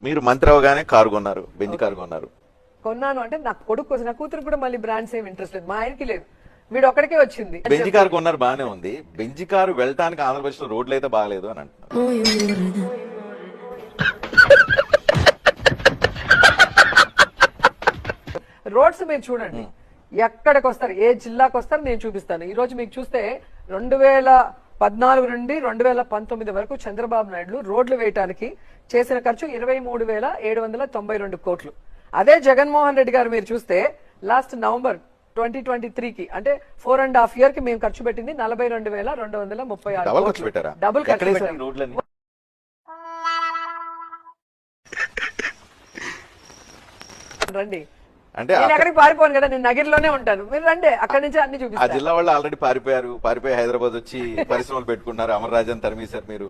మీరు మంత్రి అవగానే కారు కొన్నారు, బెంజ్ కారు కొన్నారు. కొన్నాను అంటే నా కొడుకు కోసం, నా కూతురు కూడా మళ్ళీ బ్రాండ్స్ ఏం ఇంట్రెస్ట్ లేదు, మా ఆయనకి లేదు, వీడు ఒక్కడికే వచ్చింది. బెంజ్ కారు కొన్నారు బానే ఉంది, బెంజ్ కారు వెళ్ళటానికి ఆంధ్రప్రదేశ్ లో రోడ్లు అయితే బాగాలేదు అని అంటున్నారు. రోడ్స్ మీరు చూడండి ఎక్కడికి వస్తారు, ఏ జిల్లాకు వస్తారు నేను చూపిస్తాను. ఈ రోజు మీకు చూస్తే 2014 నుండి 2019 వరకు చంద్రబాబు నాయుడు రోడ్లు వేయడానికి చేసిన ఖర్చు 23,792 కోట్లు. అదే జగన్మోహన్ రెడ్డి గారు మీరు చూస్తే లాస్ట్ నవంబర్ 2023కి అంటే 4.5 years కి మేము ఖర్చు పెట్టింది 42,236 డబుల్ ఖర్చు పెట్టారా? డబుల్ ఖర్చు ఎక్కడేసారు పెట్టారు. రోడ్లని? రండి, అంటే నేను ఎక్కడికి పారిపోను కదా, నేను నగిరిలోనే ఉంటాను, మీరు రండి, అక్కడి నుంచి అన్ని ఆ చూపిస్తాను. జిల్లా వాళ్ళు ఆల్రెడీ పారిపోయి హైదరాబాద్ వచ్చి పరిశ్రమలు పెట్టుకున్నారు, అమర్ రాజన్ తరిమేశారు మీరు.